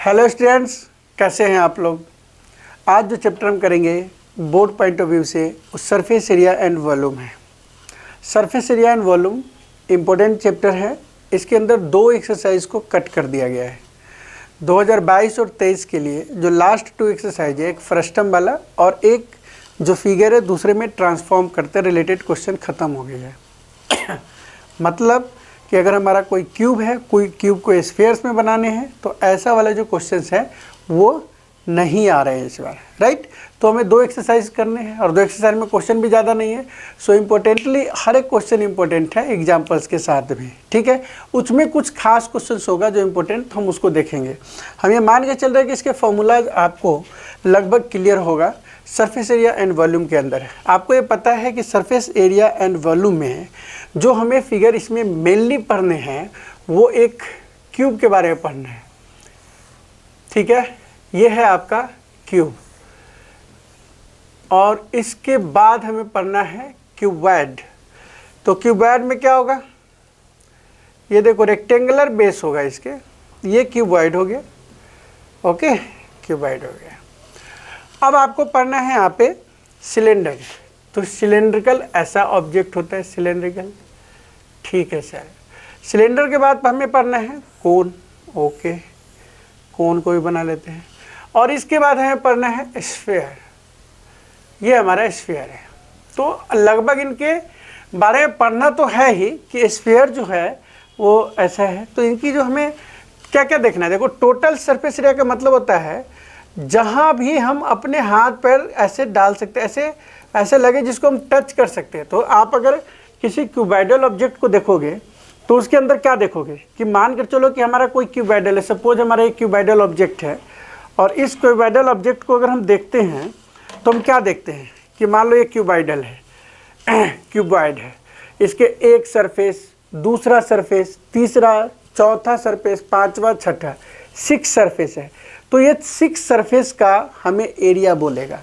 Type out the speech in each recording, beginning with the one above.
Hello students, कैसे हैं आप लोग। आज जो चैप्टर हम करेंगे बोर्ड पॉइंट ऑफ व्यू से वो सरफेस एरिया एंड वॉल्यूम है। Surface area and volume important chapter है। इसके अंदर दो एक्सरसाइज को कट कर दिया गया है। 2022 और 23 के लिए जो लास्ट टू एक्सरसाइज है, एक फ्रस्टम वाला और एक जो फिगर है दूसरे में ट्रांसफॉर्म करते रिलेटेड क्वेश्चन ख़त्म हो गया है। मतलब कि अगर हमारा कोई क्यूब है, कोई क्यूब को स्फीयर्स में बनाने हैं तो ऐसा वाला जो क्वेश्चंस है वो नहीं आ रहे हैं इस बार, राइट। तो हमें दो एक्सरसाइज करने हैं और दो एक्सरसाइज में क्वेश्चन भी ज़्यादा नहीं है। सो इम्पोर्टेंटली हर एक क्वेश्चन इंपॉर्टेंट है एग्जाम्पल्स के साथ भी, ठीक है। उसमें कुछ खास क्वेश्चंस होगा जो इम्पोर्टेंट हम उसको देखेंगे। हम ये मान के चल रहे हैं कि इसके फॉर्मूला आपको लगभग क्लियर होगा। सरफेस एरिया एंड वॉल्यूम के अंदर आपको ये पता है कि सरफेस एरिया एंड वॉल्यूम में जो हमें फिगर इसमें मेनली पढ़ने हैं वो एक क्यूब के बारे में पढ़ना है, ठीक है। ये है आपका क्यूब और इसके बाद हमें पढ़ना है क्यूबॉइड। तो क्यूबॉइड में क्या होगा, ये देखो रेक्टेंगुलर बेस होगा इसके, ये क्यूबॉइड हो गया, ओके, क्यूबॉइड हो गया। अब आपको पढ़ना है यहाँ पे सिलेंडर। तो सिलेंड्रिकल ऐसा ऑब्जेक्ट होता है, सिलेंड्रिकल, ठीक है सर। सिलेंडर के बाद हमें पढ़ना है कोन, ओके, कोन को भी बना लेते हैं। और इसके बाद हमें पढ़ना है स्फीयर, ये हमारा स्फीयर है। तो लगभग इनके बारे में पढ़ना तो है ही कि स्फीयर जो है वो ऐसा है। तो इनकी जो हमें क्या क्या देखना है, देखो टोटल सरफेस एरिया का मतलब होता है जहाँ भी हम अपने हाथ पैर ऐसे डाल सकते हैं, ऐसे ऐसे लगे जिसको हम टच कर सकते हैं। तो आप अगर किसी क्यूबॉइडल ऑब्जेक्ट को देखोगे तो उसके अंदर क्या देखोगे कि मान कर चलो कि हमारा कोई क्यूबॉइडल है, सपोज हमारा एक क्यूबॉइडल ऑब्जेक्ट है और इस क्यूबॉइडल ऑब्जेक्ट को अगर हम देखते हैं तो हम क्या देखते हैं कि मान लो ये क्यूबॉइडल है, क्यूबॉइड है, इसके एक सरफेस, दूसरा सरफेस, तीसरा, चौथा सरफेस, पांचवा, छठा, 6 सरफेस है। तो ये 6 सरफेस का हमें एरिया बोलेगा।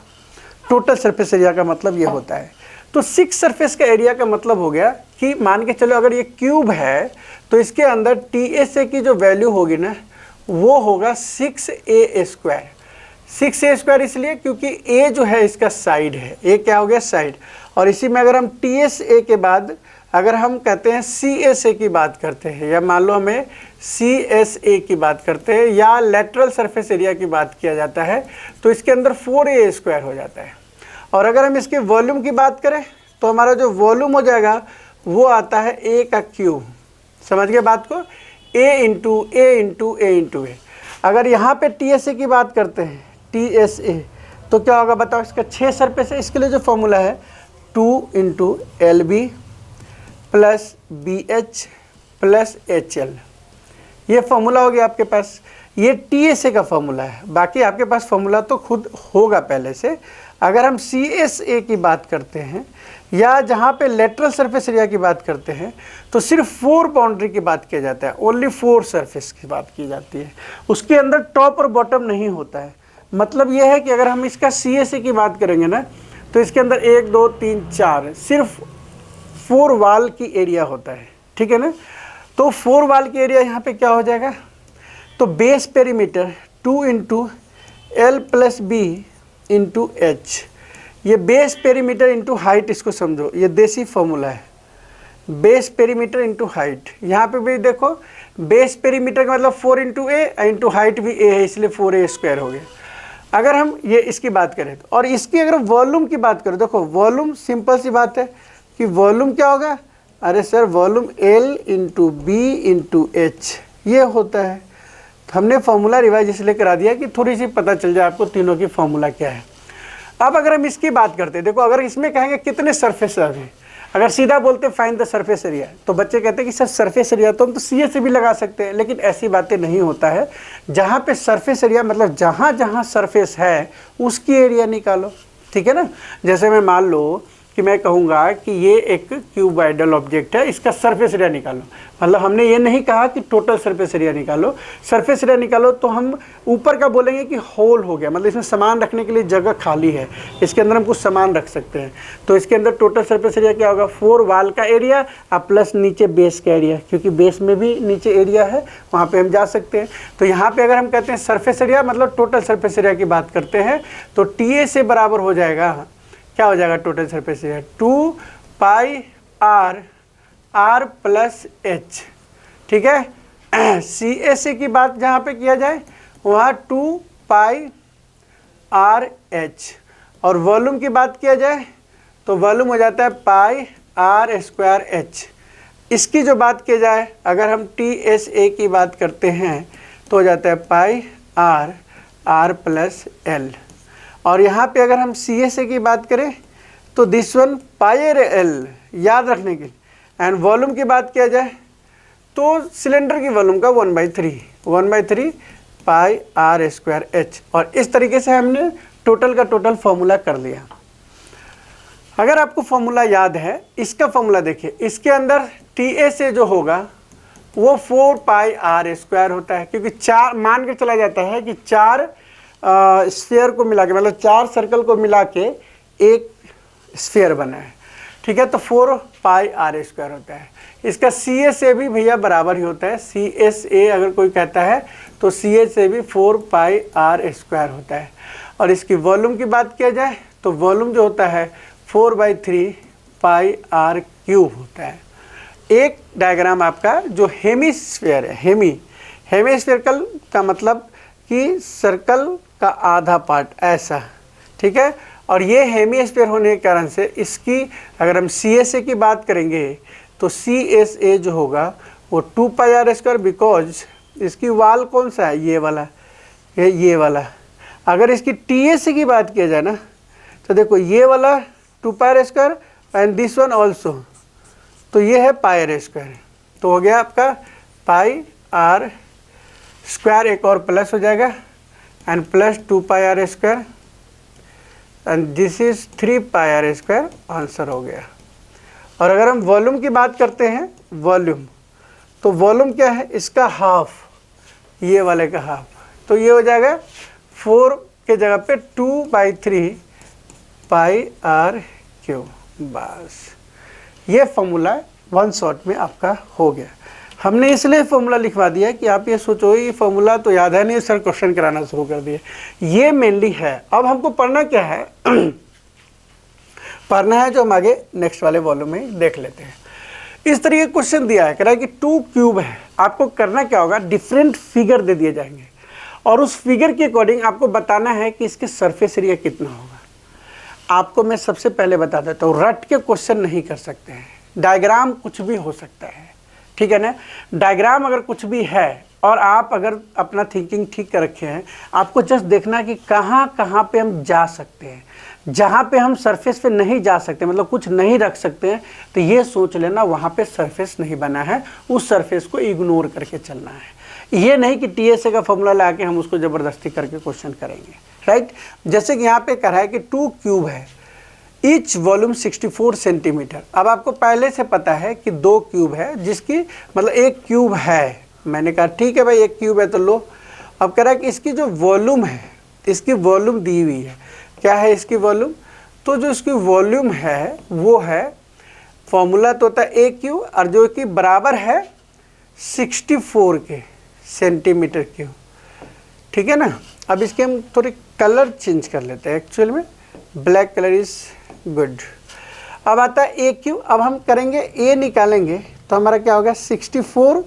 टोटल सरफेस एरिया का मतलब ये होता है। तो 6 सरफेस का एरिया का मतलब हो गया कि मान के चलो अगर ये क्यूब है तो इसके अंदर TSA की जो वैल्यू होगी ना वो होगा 6A स्क्वायर। 6A स्क्वायर इसलिए क्योंकि A जो है इसका साइड है, A क्या हो गया, साइड। और इसी में अगर हम TSA के बाद अगर हम कहते हैं CSA की बात करते हैं या मान लो हमें CSA की बात करते हैं या लेटरल सरफेस एरिया की बात किया जाता है तो इसके अंदर 4A स्क्वायर हो जाता है। और अगर हम इसके वॉल्यूम की बात करें तो हमारा जो वॉल्यूम हो जाएगा वो आता है A का क्यूब। समझ गए बात को, A इंटू A। अगर यहाँ पे TSA की बात करते हैं, TSA, तो क्या होगा बताओ, इसका 6 सरफेस है। इसके लिए जो फॉर्मूला है 2 into LB plus BH plus HL, ये फॉर्मूला हो गया आपके पास। ये TSA का फॉर्मूला है, बाकी आपके पास फॉर्मूला तो खुद होगा पहले से। अगर हम CSA की बात करते हैं या जहाँ पे लेटरल सरफेस एरिया की बात करते हैं तो सिर्फ 4 बाउंड्री की बात किया जाता है, ओनली 4 सरफेस की बात की जाती है। उसके अंदर टॉप और बॉटम नहीं होता है। मतलब ये है कि अगर हम इसका CSA की बात करेंगे ना तो इसके अंदर 1 2 3 4 सिर्फ 4 वाल की एरिया होता है, ठीक है ना। तो 4 वाल की एरिया यहाँ पे क्या हो जाएगा, तो base perimeter 2 into L plus B into H, ये बेस पेरीमीटर इंटू हाइट, इसको समझो, ये देसी फॉर्मूला है, बेस पेरीमीटर इंटू हाइट। यहाँ पे भी देखो बेस पेरीमीटर का मतलब 4 इंटू A इंटू हाइट भी A है, इसलिए 4A स्क्वायर हो गया। अगर हम ये इसकी बात करें तो, और इसकी अगर वॉल्यूम की बात करें, देखो वॉल्यूम सिंपल सी बात है कि वॉल्यूम क्या होगा, अरे sir volume L into B into H ये होता है। तो हमने फॉर्मूला रिवाइज इसलिए करा दिया कि थोड़ी सी पता चल जाए आपको तीनों की फॉर्मूला क्या है। अब अगर हम इसकी बात करते हैं, देखो अगर इसमें कहेंगे कितने सरफेस है, अगर सीधा बोलते फाइंड द सरफेस एरिया तो बच्चे कहते हैं कि सर सरफेस एरिया तो हम तो CA से भी लगा सकते हैं, लेकिन ऐसी बातें नहीं होता है। जहाँ पे सरफेस एरिया मतलब जहाँ जहाँ सरफेस है उसकी एरिया निकालो, ठीक है ना। जैसे मैं मान लो कि कि मैं कहूँगा कि ये एक क्यूबॉइडल ऑब्जेक्ट है, इसका सरफेस एरिया निकालो। मतलब हमने ये नहीं कहा कि टोटल सरफेस एरिया निकालो, सरफेस एरिया निकालो तो हम ऊपर का बोलेंगे कि होल हो गया, मतलब इसमें सामान रखने के लिए जगह खाली है, इसके अंदर हम कुछ सामान रख सकते हैं। तो इसके अंदर टोटल सरफेस एरिया क्या होगा, 4 वाल का एरिया और प्लस नीचे बेस का एरिया, क्योंकि बेस में भी नीचे एरिया है, वहाँ पे हम जा सकते हैं। तो यहाँ पे अगर हम कहते हैं सरफेस एरिया मतलब टोटल सरफेस एरिया की बात करते हैं, तो TA से बराबर हो जाएगा, क्या हो जाएगा टोटल सरफेस एरिया, 2 पाई r प्लस h। ठीक है, CSA की बात जहाँ पे किया जाए वहाँ 2 पाई RH, और वॉल्यूम की बात किया जाए तो वॉल्यूम हो जाता है पाई r²h। इसकी जो बात की जाए अगर हम TSA की बात करते हैं तो हो जाता है पाई r प्लस l। और यहाँ पे अगर हम CSA की बात करें तो दिस वन पाई l, याद रखने के लिए। एंड वॉल्यूम की बात किया जाए तो सिलेंडर की वॉल्यूम का 1/3 पाई r²h। और इस तरीके से हमने टोटल का टोटल फॉर्मूला कर लिया। अगर आपको फॉर्मूला याद है, इसका फॉर्मूला देखिए, इसके अंदर TA से जो होगा वो 4 पाई r² होता है, क्योंकि 4 मान के चला जाता है कि 4 स्फीयर को मिला के, मतलब 4 सर्कल को मिला के एक स्फीयर बना है। ठीक है, तो 4 पाई r² होता है। इसका CSA भी भैया बराबर ही होता है, CSA अगर कोई कहता है तो CSA भी 4 पाई r² होता है। और इसकी वॉल्यूम की बात किया जाए तो वॉल्यूम जो होता है 4/3 पाई r³ होता है। एक डायग्राम आपका जो हेमिस्फीयर है, हेमिस्फीयरकल का मतलब कि सर्कल का आधा पार्ट ऐसा, ठीक है। और ये हेमिस्फीयर होने के कारण से इसकी अगर हम CSA की बात करेंगे तो CSA जो होगा वो 2 पाई r², बिकॉज इसकी वाल कौन सा है, ये वाला। अगर इसकी TSA की बात किया जाए ना तो देखो ये वाला 2 पाई r² and this one also, तो ये है पाई r²। तो हो गया आपका पाई r², एक और प्लस हो जाएगा and plus 2 pi r² and this is 3 pi r², answer हो गया। और अगर हम वॉल्यूम की बात करते हैं, वॉल्यूम, तो वॉल्यूम क्या है, इसका हाफ, ये वाले का हाफ, तो ये हो जाएगा 4 के जगह पे 2/3 पाई r³। बस ये फॉर्मूला 1 शॉट में आपका हो गया। हमने इसलिए फॉर्मूला लिखवा दिया कि आप ये सोचो ये फॉर्मूला तो याद है नहीं, सर क्वेश्चन कराना शुरू कर दिए। ये मेनली है। अब हमको पढ़ना क्या है पढ़ना है जो हम आगे नेक्स्ट वाले वॉल्यूम में देख लेते हैं। इस तरीके क्वेश्चन दिया है, कह रहा है कि 2 क्यूब है। आपको करना क्या होगा, डिफरेंट फिगर दे दिए जाएंगे और उस फिगर के अकॉर्डिंग आपको बताना है कि इसके सरफेस एरिया कितना होगा। आपको मैं सबसे पहले बता देता हूँ, रट के क्वेश्चन नहीं कर सकते हैं, डायग्राम कुछ भी हो सकता है, ठीक है ना। डायग्राम अगर कुछ भी है और आप अगर अपना थिंकिंग ठीक कर रखे हैं, आपको जस्ट देखना कि कहाँ कहाँ पे हम जा सकते हैं। जहाँ पे हम सरफेस पे नहीं जा सकते, मतलब कुछ नहीं रख सकते हैं, तो ये सोच लेना वहाँ पे सरफेस नहीं बना है, उस सरफेस को इग्नोर करके चलना है। ये नहीं कि TSA का फॉर्मूला ला के हम उसको ज़बरदस्ती करके क्वेश्चन करेंगे, राइट। जैसे कि यहाँ पे कह रहा है कि 2 क्यूब है, ईच वॉल्यूम 64 सेंटीमीटर। अब आपको पहले से पता है कि 2 क्यूब है, जिसकी मतलब एक क्यूब है। मैंने कहा ठीक है भाई, एक क्यूब है तो लो। अब कह रहा है कि इसकी जो वॉल्यूम है, इसकी वॉल्यूम दी हुई है, क्या है इसकी वॉल्यूम, तो जो इसकी वॉल्यूम है वो है, फॉर्मूला तो होता है ए क्यूब, और जो कि बराबर है 64 के सेंटीमीटर क्यूब, ठीक है ना। अब इसके हम थोड़ी कलर चेंज कर लेते हैं, एक्चुअल में ब्लैक कलर इज गुड। अब आता है ए क्यूब। अब हम करेंगे ए निकालेंगे तो हमारा क्या होगा 64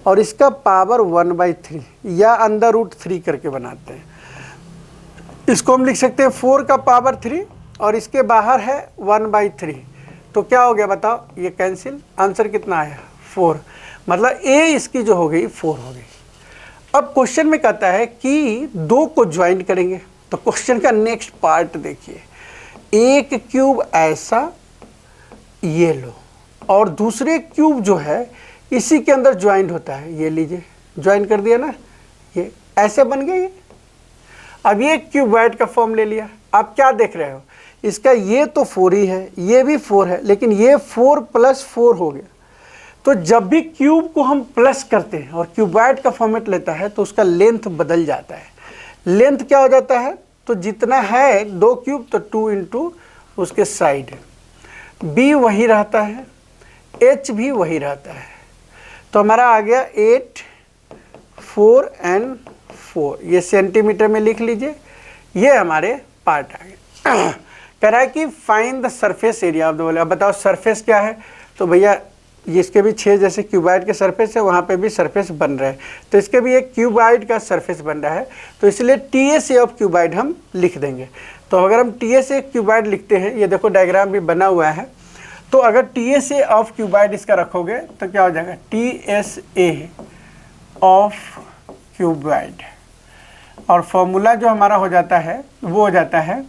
और इसका पावर 1/3 या अंडर रूट 3 करके बनाते हैं। इसको हम लिख सकते हैं 4 का पावर 3 और इसके बाहर है 1/3, तो क्या हो गया बताओ, ये कैंसिल, आंसर कितना आया 4, मतलब ए इसकी जो हो गई 4 हो गई। अब क्वेश्चन में कहता है कि 2 को ज्वाइन करेंगे, तो क्वेश्चन का नेक्स्ट पार्ट देखिए, एक क्यूब ऐसा ये लो और दूसरे क्यूब जो है इसी के अंदर ज्वाइंट होता है, ये लीजिए ज्वाइन कर दिया ना, ये ऐसे बन गया ये। अब ये क्यूबॉइड का फॉर्म ले लिया। आप क्या देख रहे हो, इसका ये तो 4 ही है, ये भी 4 है, लेकिन ये 4 + 4 हो गया। तो जब भी क्यूब को हम प्लस करते हैं और क्यूबॉइड का फॉर्मेट लेता है तो उसका लेंथ बदल जाता है। लेंथ क्या हो जाता है, तो जितना है 2 क्यूब तो 2 इंटू उसके साइड, b वही रहता है, h भी वही रहता है। तो हमारा आ गया 8, 4 and 4, ये सेंटीमीटर में लिख लीजिए। ये हमारे पार्ट आ गए। कह रहा है कि find the surface area of the ball. अब बताओ सरफेस क्या है, तो भैया इसके भी 6 जैसे क्यूबॉइड के सरफेस है, वहाँ पे भी सरफेस बन रहा है, तो इसके भी एक क्यूबॉइड का सरफेस बन रहा है, तो इसलिए TSA ऑफ क्यूबॉइड हम लिख देंगे। तो अगर हम TSA क्यूबॉइड लिखते हैं, ये देखो डायग्राम भी बना हुआ है, तो अगर TSA ऑफ क्यूबॉइड इसका रखोगे तो क्या हो जाएगा, TSA ऑफ क्यूबॉइड, और फॉर्मूला जो हमारा हो जाता है वो हो जाता है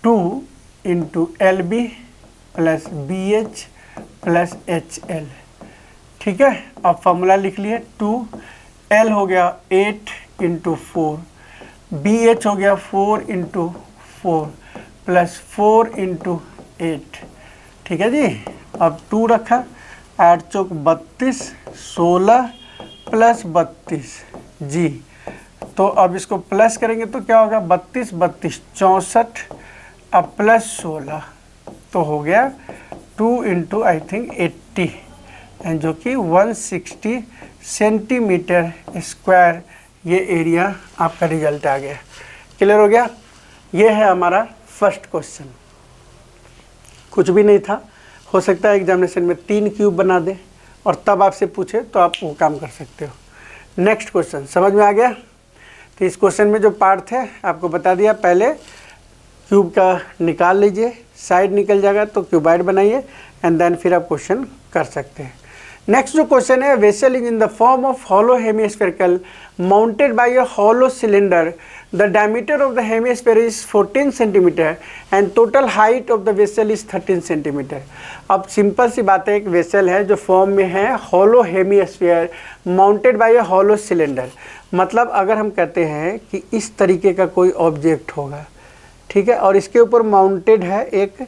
2 into LB plus BH plus HL। ठीक है, अब फॉर्मूला लिख लिए, 2L हो गया 8 इंटू 4, BH हो गया 4 इंटू 4 प्लस 4 इंटू 8। ठीक है जी, अब 2 रखा, 8 चौक 32, 16 प्लस 32 जी। तो अब इसको प्लस करेंगे तो क्या होगा, 32 32 64, अब प्लस 16 तो हो गया 2 इंटू आई थिंक 80, जो कि 160 सेंटीमीटर स्क्वायर ये एरिया आपका रिजल्ट आ गया। क्लियर हो गया। ये है हमारा फर्स्ट क्वेश्चन। कुछ भी नहीं था, हो सकता है एग्जामिनेशन में 3 क्यूब बना दे और तब आपसे पूछे तो आप वो काम कर सकते हो। नेक्स्ट क्वेश्चन समझ में आ गया। तो इस क्वेश्चन में जो पार्ट थे आपको बता दिया, पहले क्यूब का निकाल लीजिए, साइड निकल जाएगा तो क्यूबॉइड बनाइए, एंड देन फिर आप क्वेश्चन कर सकते हैं। नेक्स्ट जो क्वेश्चन है, vessel is in the form of hollow hemispherical mounted by a hollow cylinder, the diameter of the hemisphere is 14 centimetre and total height of the vessel is 13 centimetre. अब simple सी बात है, एक vessel है जो form में है hollow hemisphere mounted by a hollow cylinder, मतलब अगर हम कहते हैं कि इस तरीके का कोई ऑब्जेक्ट होगा, ठीक है, और इसके ऊपर माउंटेड है एक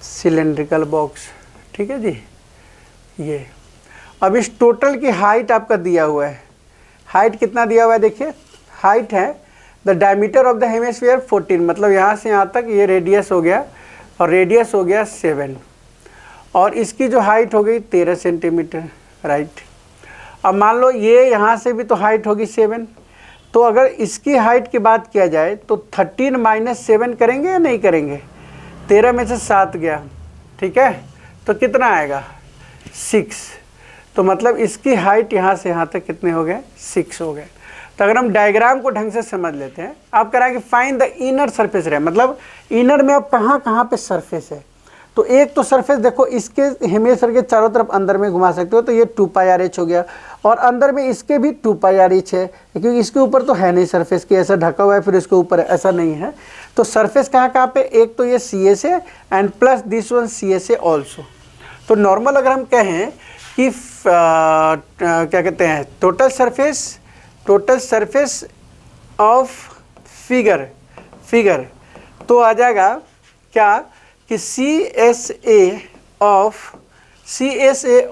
सिलेंड्रिकल बॉक्स। ठीक है जी, ये अब इस टोटल की हाइट आपका दिया हुआ है, हाइट कितना दिया हुआ है देखिए, हाइट है the diameter of the hemisphere 14, मतलब यहाँ से यहाँ तक ये रेडियस हो गया और रेडियस हो गया 7, और इसकी जो हाइट हो गई 13 सेंटीमीटर, राइट। अब मान लो ये यहाँ से भी तो हाइट होगी 7, तो अगर इसकी हाइट की बात किया जाए तो 13 माइनस 7 करेंगे या नहीं करेंगे, 13 में से 7 गया, ठीक है, तो कितना आएगा 6, तो मतलब इसकी हाइट यहाँ से यहाँ तक कितने हो गए 6 हो गए। तो अगर हम डायग्राम को ढंग से समझ लेते हैं, आप कह रहे हैं कि फाइंड द इनर सरफेस रहे, मतलब इनर में अब कहाँ कहाँ पे सरफेस है, तो एक तो सरफेस देखो इसके हेमिस्फीयर के चारों तरफ अंदर में घुमा सकते हो, तो ये 2πRh हो गया, और अंदर में इसके भी 2πRh है, क्योंकि इसके ऊपर तो है नहीं सरफेस की, ऐसा ढका हुआ है, फिर इसके ऊपर ऐसा नहीं है, तो सरफेस कहाँ कहाँ पे, एक तो ये CSA and plus this one CSA also. तो नॉर्मल अगर हम कहें कि क्या कहते हैं, टोटल सरफेस ऑफ फिगर तो आ जाएगा क्या कि CSA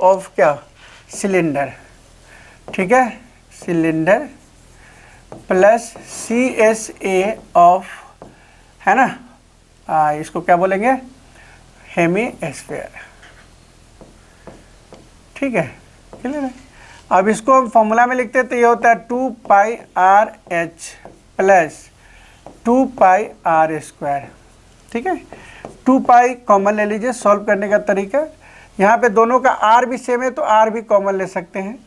ऑफ क्या, सिलेंडर, ठीक है, सिलेंडर प्लस CSA ऑफ, है ना, इसको क्या बोलेंगे, हेमिस्फीयर, ठीक है, क्लियर है। अब इसको हम फॉर्मूला में लिखते हैं तो ये होता है 2πRh प्लस 2πr², ठीक है, 2π कॉमन ले लीजिए, सॉल्व करने का तरीका, यहाँ पे दोनों का r भी सेम है तो r भी कॉमन ले सकते हैं,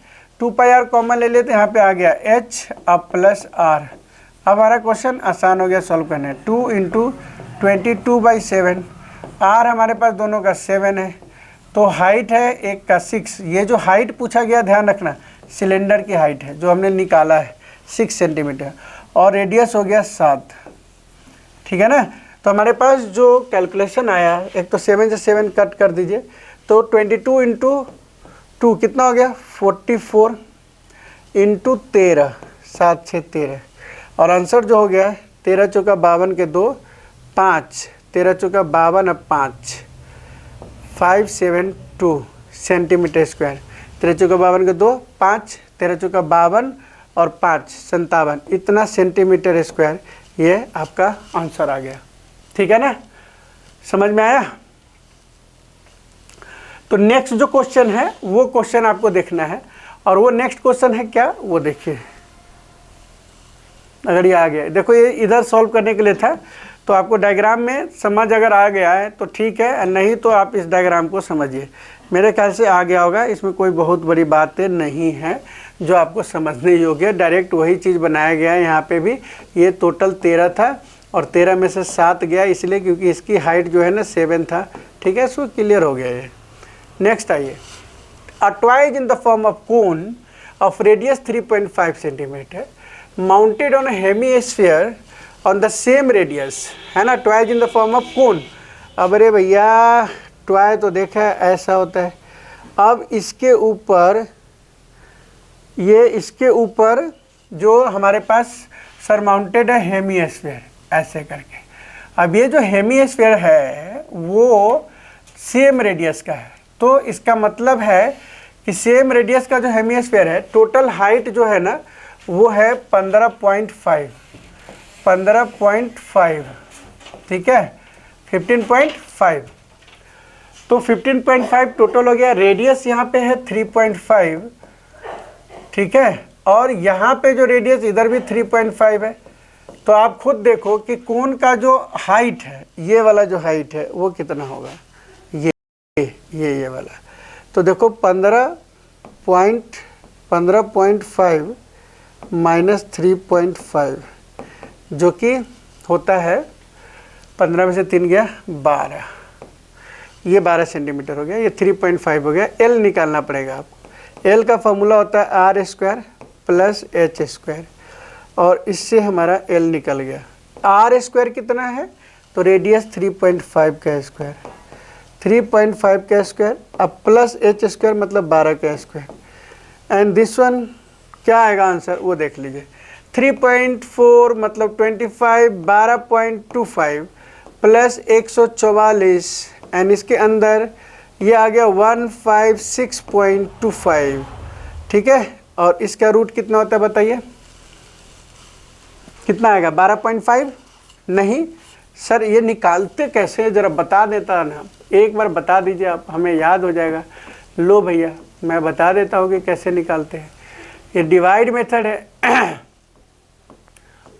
2πr कॉमन ले लेते, यहाँ पे आ गया h अब प्लस r। अब हमारा क्वेश्चन आसान हो गया सॉल्व करने, 2 इंटू 22/7, r हमारे पास दोनों का 7 है, तो हाइट है एक का 6, ये जो हाइट पूछा गया ध्यान रखना सिलेंडर की हाइट है जो हमने निकाला है 6 सेंटीमीटर, और रेडियस हो गया 7, ठीक है ना। तो हमारे पास जो कैलकुलेशन आया, एक तो 7 से 7 कट कर दीजिए, तो 22 इंटू 2 कितना हो गया 44 इंटू 13, 7 6 13, और आंसर जो हो गया 13 चौका 52 के 2 5 13 चौका 52 अब 572 सेंटीमीटर स्क्वायर। 13 चौका 52 का 2 5, 13 चौका 52 और 5 57, इतना सेंटीमीटर स्क्वायर ये आपका आंसर आ गया। ठीक है ना, समझ में आया। तो नेक्स्ट जो क्वेश्चन है वो क्वेश्चन आपको देखना है, और वो नेक्स्ट क्वेश्चन है क्या वो देखिए। अगर ये आ गया, देखो ये इधर सॉल्व करने के लिए था, तो आपको डायग्राम में समझ अगर आ गया है तो ठीक है, नहीं तो आप इस डायग्राम को समझिए। मेरे ख्याल से आ गया होगा, इसमें कोई बहुत बड़ी बातें नहीं है जो आपको समझने योग्य है। डायरेक्ट वही चीज़ बनाया गया है। यहाँ पे भी ये टोटल 13 था और 13 में से 7 गया, इसलिए क्योंकि इसकी हाइट जो है ना 7 था। ठीक है, सो क्लियर हो गया ये। नेक्स्ट आइए, a toy in the form of cone of radius 3.5 centimetre mounted on hemisphere on the same radius, है ना। Toy in the form of cone. अब अरे भैया टॉय तो देखा है ऐसा होता है। अब इसके ऊपर ये, इसके ऊपर जो हमारे पास सरमाउंटेड है हेमीस्फीयर ऐसे करके। अब ये जो हेमीस्फीयर है वो सेम रेडियस का है, तो इसका मतलब है कि सेम रेडियस का जो हेमीस्फीयर है, टोटल हाइट जो है ना वो है 15.5, ठीक है, 15.5। तो 15.5 टोटल हो गया। रेडियस यहाँ पे है 3.5, ठीक है, और यहाँ पे जो रेडियस इधर भी 3.5 है। तो आप खुद देखो कि कोन का जो हाइट है, ये वाला जो हाइट है वो कितना होगा, ये वाला। तो देखो 15.5 माइनस 3.5 जो कि होता है 15 में से 3 गया 12, ये 12 सेंटीमीटर हो गया, ये 3.5 हो गया। एल निकालना पड़ेगा आपको। एल का फॉर्मूला होता है R square plus H square, और इससे हमारा एल निकल गया। आर स्क्वायर कितना है, तो रेडियस 3.5 का स्क्वायर, 3.5 का स्क्वायर, अब प्लस एच स्क्वायर मतलब 12 का स्क्वायर। एंड दिस वन क्या आएगा आंसर वो देख लीजिए। 3.4 मतलब 25, 12.25 प्लस 144, एंड इसके अंदर ये आ गया 156.25, ठीक है। और इसका रूट कितना होता है बताइए, कितना आएगा 12.5? नहीं सर, ये निकालते कैसे ज़रा बता देता ना, एक बार बता दीजिए आप, हमें याद हो जाएगा। लो भैया मैं बता देता हूँ कि कैसे निकालते हैं। ये डिवाइड मेथड है।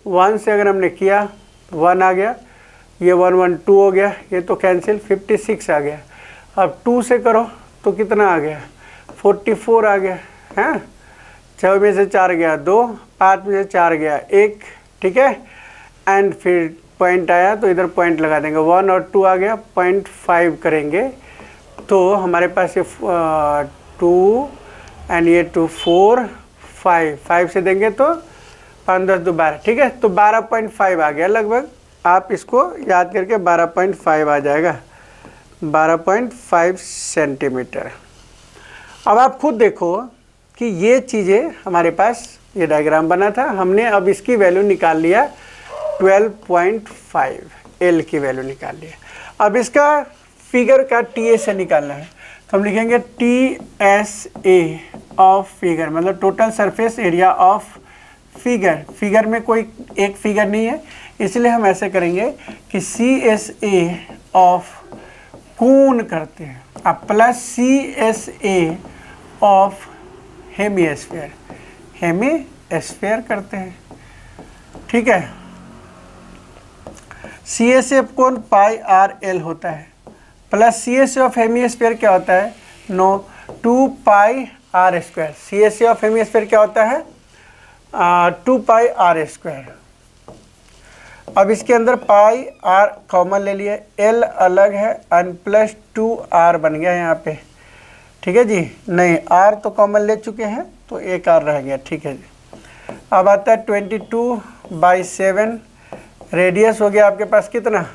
1 से अगर हमने किया 1 आ गया, ये 1 1 2 हो गया, ये तो कैंसिल 56 आ गया। अब 2 से करो तो कितना आ गया 44 आ गया, हैं 6 में से 4 गया 2, 5 में से 4 गया 1, ठीक है। एंड फिर पॉइंट आया तो इधर पॉइंट लगा देंगे, 1 और 2 आ गया, 0.5 करेंगे तो हमारे पास ये 2 एंड ये 2 4 5 से देंगे तो 5 10 2 12, ठीक है। तो 12.5 आ गया लगभग, आप इसको याद करके 12.5 आ जाएगा, 12.5 सेंटीमीटर। अब आप खुद देखो कि ये चीज़ें हमारे पास, ये डायग्राम बना था, हमने अब इसकी वैल्यू निकाल लिया 12.5, एल की वैल्यू निकाल लिया। अब इसका फिगर का टी से निकालना है, तो हम लिखेंगे T S A of figure, मतलब total surface area of figure. Figure में कोई एक फिगर नहीं है, इसलिए हम ऐसे करेंगे कि सी एस ए ऑफ कोन करते हैं, अब plus C S A of hemisphere, hemisphere करते हैं, ठीक है। C S F cone pi R L होता है, plus C S of hemisphere क्या होता है, 2 pi R square. C S of hemisphere क्या होता है 2 पाई आर स्क्वायर। अब इसके अंदर पाई आर कॉमन ले लिए, एल अलग है, एन प्लस 2 आर बन गया यहाँ पे, ठीक है जी। नहीं आर तो कॉमन ले चुके हैं तो एक आर रह गया, ठीक है जी। अब आता है 22/7, रेडियस हो गया आपके पास कितना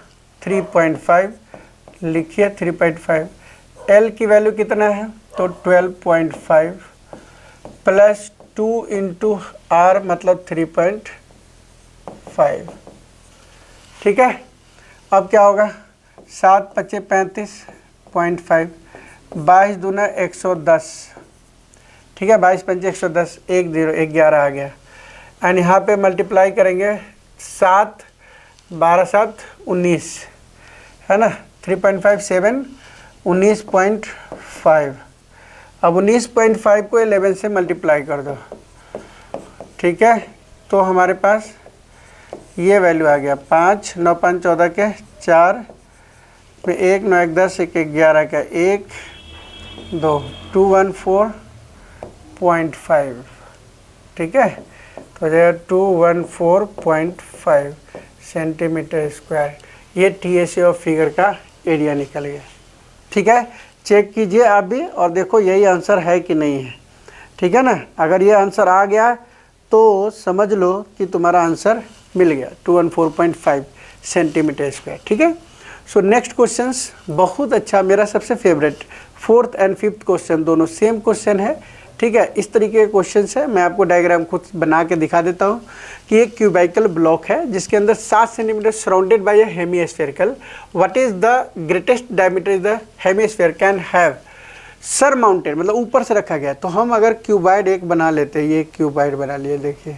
3.5, लिखिए 3.5। एल की वैल्यू कितना है तो 12.5 प्लस 2 इंटू आर मतलब 3.5, ठीक है। अब क्या होगा 7 पचे 35.5, 22 दूना 110, ठीक है, 22 पंचे 110, 1 0 1 11 आ गया। एंड यहाँ पे मल्टीप्लाई करेंगे 7 12 7 19, है ना, 3.5 7 19.5। अब 19.5 को 11 से मल्टीप्लाई कर दो, ठीक है, तो हमारे पास ये वैल्यू आ गया 5 9 5 14 के 4 में 1 9 1 10 1 11 का 1 2 214.5, ठीक है, तो जो 214.5 सेंटीमीटर स्क्वायर, ये TSA ऑफ फिगर का एरिया निकल गया। ठीक है, चेक कीजिए आप भी और देखो यही आंसर है कि नहीं है, ठीक है ना। अगर ये आंसर आ गया तो समझ लो कि तुम्हारा आंसर मिल गया 214.5 सेंटीमीटर स्क्वायर, ठीक है। सो नेक्स्ट क्वेश्चंस बहुत अच्छा, मेरा सबसे favourite 4th and 5th question दोनों सेम क्वेश्चन है, ठीक है। इस तरीके के क्वेश्चन है, मैं आपको डायग्राम खुद बना के दिखा देता हूँ कि एक क्यूबाइकल ब्लॉक है जिसके अंदर 7 centimetre surrounded by A hemispherical, what is the greatest diameter is the hemisphere can have sir mounted, मतलब ऊपर से रखा गया। तो हम अगर क्यूबाइड एक बना लेते हैं, ये क्यूबाइड बना लिया, देखिए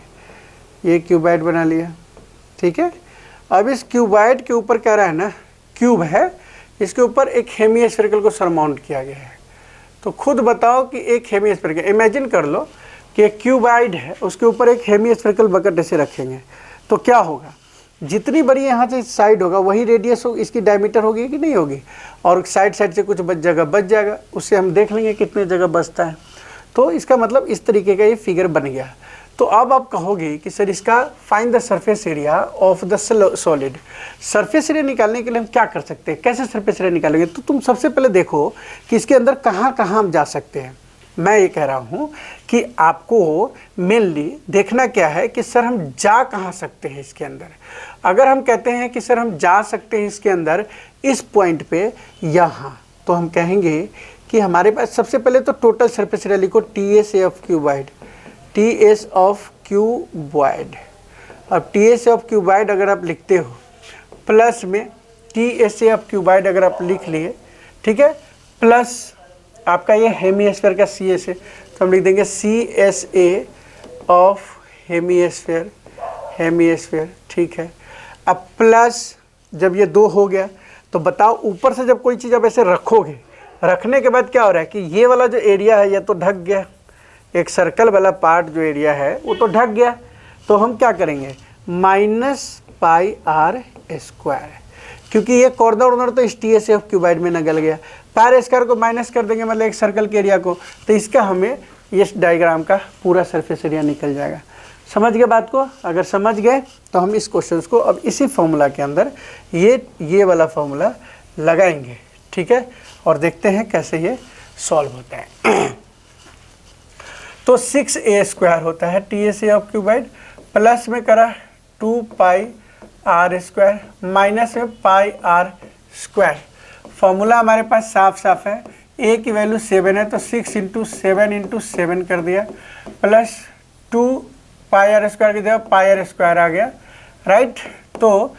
ये क्यूबाइड बना लिया, ठीक है। अब इस क्यूबाइड के ऊपर कह रहा है ना, क्यूब है, इसके ऊपर एक हेमीस्फेरिकल को सरमाउंट किया गया है। तो खुद बताओ कि एक हेमीस्फेरिकल, इमेजिन कर लो कि एक क्यूबाइड है, उसके ऊपर एक हेमीस्फेरिकल बकेट ऐसे रखेंगे तो क्या होगा, जितनी बड़ी यहाँ से साइड होगा वही रेडियस हो, इसकी डायमीटर होगी कि नहीं होगी, और साइड साइड से कुछ बच जाएगा, उससे हम देख लेंगे कितने जगह बचता है। तो इसका मतलब इस तरीके का ये फिगर बन गया। तो अब आप कहोगे कि सर इसका find the surface area of the solid. Surface area निकालने के लिए हम क्या कर सकते हैं, कैसे सरफेस एरिया निकालेंगे, तो तुम सबसे पहले देखो कि इसके अंदर कहाँ कहाँ हम जा सकते हैं। मैं ये कह रहा हूँ कि आपको मेनली देखना क्या है कि सर हम जा कहाँ सकते हैं इसके अंदर। अगर हम कहते हैं कि सर हम जा सकते हैं इसके अंदर इस पॉइंट पे यहाँ, तो हम कहेंगे कि हमारे पास सबसे पहले तो टोटल सरफेस एरिया लिखो, TSA of cuboid, TS of cuboid. अब TS ऑफ क्यूबाइड अगर आप लिखते हो प्लस में TSA ऑफ क्यूबाइड अगर आप लिख लिए, ठीक है, प्लस आपका ये हेमीस्फेयर का CSA, तो हम लिख देंगे CSA ऑफ हेमीस्फेयर, ठीक है। अब प्लस जब ये 2 हो गया तो बताओ ऊपर से जब कोई चीज़ आप ऐसे रखोगे, रखने के बाद क्या हो रहा है कि ये वाला जो एरिया है ये तो ढक गया, एक सर्कल वाला पार्ट जो एरिया है वो तो ढक गया। तो हम क्या करेंगे, -πr², क्योंकि ये कॉर्नर तो इस TSA ऑफ क्यूबाइड में निकल गया, पार स्क्वायर को माइनस कर देंगे मतलब एक सर्कल के एरिया को, तो इसका हमें इस डायग्राम का पूरा सरफेस एरिया निकल जाएगा। समझ गए बात को? अगर समझ गए तो हम इस क्वेश्चन को अब इसी फॉर्मूला के अंदर ये वाला फॉर्मूला लगाएंगे, ठीक है, और देखते हैं कैसे ये सॉल्व होता है। तो 6a² होता है TSA ऑफ क्यूबाइड, प्लस में करा 2πr² माइनस में πr²। फॉर्मूला हमारे पास साफ साफ है, a की वैल्यू 7 है तो 6 × 7 × 7 कर दिया, प्लस 2πr² की जगह πr² आ गया, राइट। तो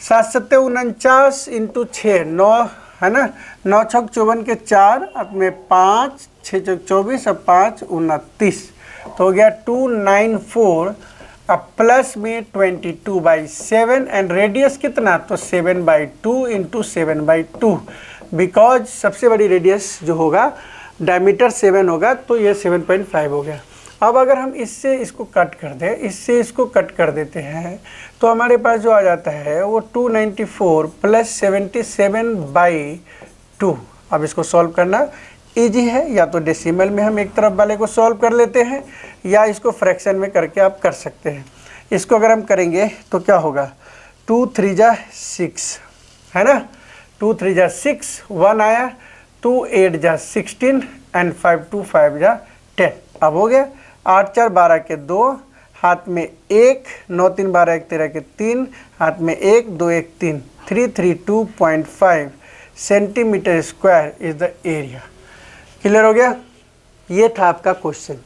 7 7 49 × 6 9 है ना, 9 छक 54 के 4, अब में 5 6 चौक 24 और 5 29, तो हो गया 294। अब प्लस में 22/7 एंड रेडियस कितना, तो 7/2 × 7/2, बिकॉज सबसे बड़ी रेडियस जो होगा डायमीटर 7 होगा, तो ये 7.5 हो गया। अब अगर हम इससे इसको कट कर दें, इससे इसको कट कर देते हैं, तो हमारे पास जो आ जाता है वो 294 + 77/2। अब इसको सॉल्व करना इजी है, या तो डेसिमल में हम एक तरफ वाले को सॉल्व कर लेते हैं, या इसको फ्रैक्शन में करके आप कर सकते हैं। इसको अगर हम करेंगे तो क्या होगा, 2 3 जा 6 है ना, 2 3 जा 6, 1 आया, 2 8 जा 16 एंड 5 2 5 जा 10। अब हो गया 8 4 12 के 2, हाथ में 1, 9 3 12 1 13 के 3, हाथ में 1 2 1 3, 332.5 centimetre square is the area. Clear हो गया? ये था आपका क्वेश्चन।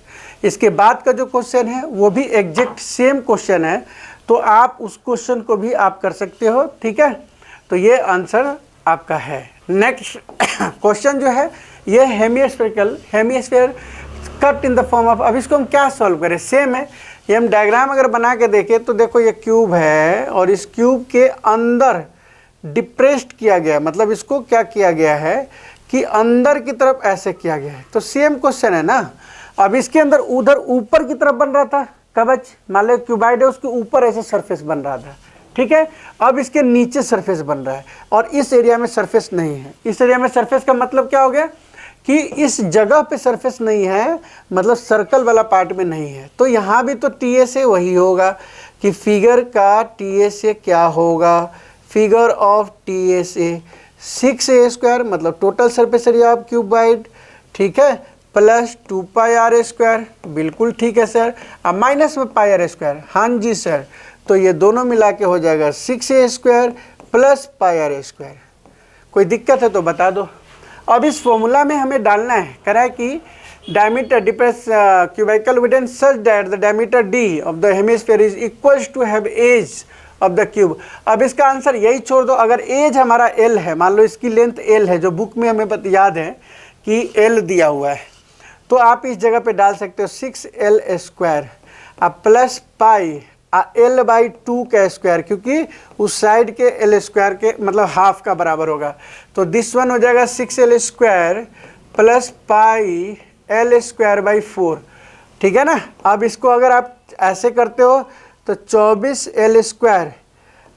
इसके बाद का जो क्वेश्चन है वो भी एग्जैक्ट सेम क्वेश्चन है, तो आप उस क्वेश्चन को भी आप कर सकते हो, ठीक है। तो ये आंसर आपका है। नेक्स्ट क्वेश्चन जो है ये hemisphere cut in the form of, अब इसको हम क्या सॉल्व करें, सेम है ये। हम डायग्राम अगर बना के देखें तो देखो ये क्यूब है और इस क्यूब के अंदर डिप्रेस्ड किया गया, मतलब इसको क्या किया गया है कि अंदर की तरफ ऐसे किया गया है। तो सेम क्वेश्चन है ना। अब इसके अंदर उधर ऊपर की तरफ बन रहा था कवच, मान लो क्यूबाइड है उसके ऊपर ऐसे सरफेस बन रहा था, ठीक है। अब इसके नीचे सरफेस बन रहा है और इस एरिया में सरफेस नहीं है। इस एरिया में सरफेस का मतलब क्या हो गया कि इस जगह पे सरफेस नहीं है, मतलब सर्कल वाला पार्ट में नहीं है। तो यहाँ भी तो टी ए से वही होगा कि फिगर का टी ए से क्या होगा, फिगर ऑफ टी ए से 6a² मतलब total surface area of cuboid, ठीक है, प्लस 2πr², बिल्कुल ठीक है सर। अब माइनस में πr², हाँ जी सर। तो ये दोनों मिला के हो जाएगा 6a² प्लस πr²। कोई दिक्कत है तो बता दो। अब इस फॉर्मूला में हमें डालना है, कह रहा है कि diameter depress cubical width such that the diameter D of the hemisphere is equals to have edge of the cube. अब इसका आंसर यही छोड़ दो, अगर एज हमारा एल है, मान लो इसकी लेंथ एल है, जो बुक में हमें याद है कि एल दिया हुआ है, तो आप इस जगह पे डाल सकते हो 6l² अब प्लस पाई l/2 का स्क्वायर, क्योंकि उस साइड के l² के मतलब हाफ का बराबर होगा। तो दिस वन हो जाएगा 6l² प्लस पाई l²/4, ठीक है ना। अब इसको अगर आप ऐसे करते हो तो 24l²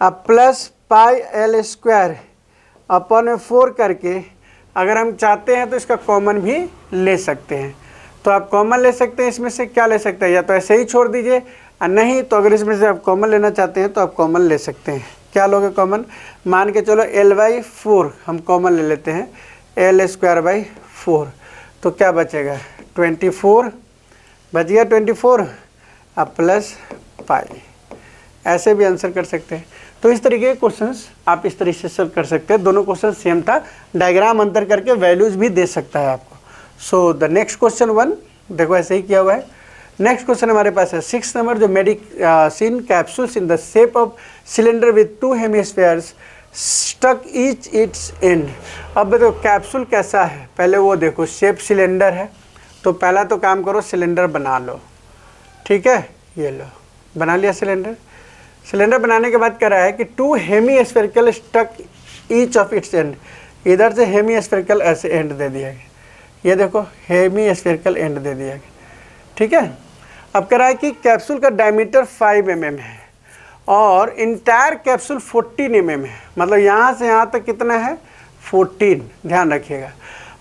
अब प्लस पाई l² अपन में 4 करके अगर हम चाहते हैं तो इसका कॉमन भी ले सकते हैं। तो आप कॉमन ले सकते हैं, इसमें से क्या ले सकते हैं, या तो ऐसे ही छोड़ दीजिए, और नहीं तो अगर इसमें से आप कॉमन लेना चाहते हैं तो आप कॉमन ले सकते हैं। क्या लोगे कॉमन, मान के चलो l/4 हम कॉमन ले लेते हैं, l²/4, तो क्या बचेगा 24 बच गया, 24 अब प्लस पाई। ऐसे भी आंसर कर सकते हैं। तो इस तरीके के क्वेश्चंस आप इस तरीके से कर सकते हैं। दोनों क्वेश्चन सेम था, डायग्राम अंतर करके वैल्यूज भी दे सकता है आपको। सो द नेक्स्ट क्वेश्चन 1 देखो ऐसे ही किया हुआ है। नेक्स्ट क्वेश्चन हमारे पास है 6 नंबर, जो medicine capsules in the shape of cylinder with 2 hemispheres stuck each its end. अब देखो कैप्सूल कैसा है, पहले वो देखो, शेप सिलेंडर है, तो पहला तो काम करो सिलेंडर बना लो, ठीक है, ये लो बना लिया सिलेंडर। सिलेंडर बनाने के बाद कह रहा है कि 2 hemispherical stuck each of its end, इधर से हेमिस्फेरिकल ऐसे एंड दे दिया गया, ये देखो हेमिस्फेरिकल एंड दे दिया गया, ठीक है। अब कह रहा है कि कैप्सूल का डायमीटर 5 mm है और इंटायर कैप्सूल 14 mm है, मतलब यहाँ से यहाँ तक कितना है 14, ध्यान रखिएगा।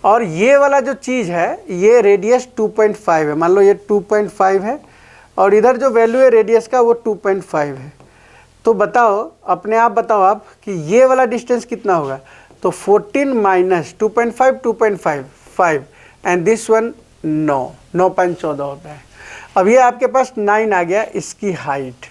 और ये वाला जो चीज़ है ये रेडियस 2.5 है, मान लो ये 2.5 है और इधर जो वैल्यू है रेडियस का वो 2.5 है। तो बताओ, अपने आप बताओ आप कि ये वाला डिस्टेंस कितना होगा। तो 14 माइनस 2.5 2.5 5 एंड दिस वन 9.14 होता है। अब ये आपके पास 9 आ गया इसकी हाइट।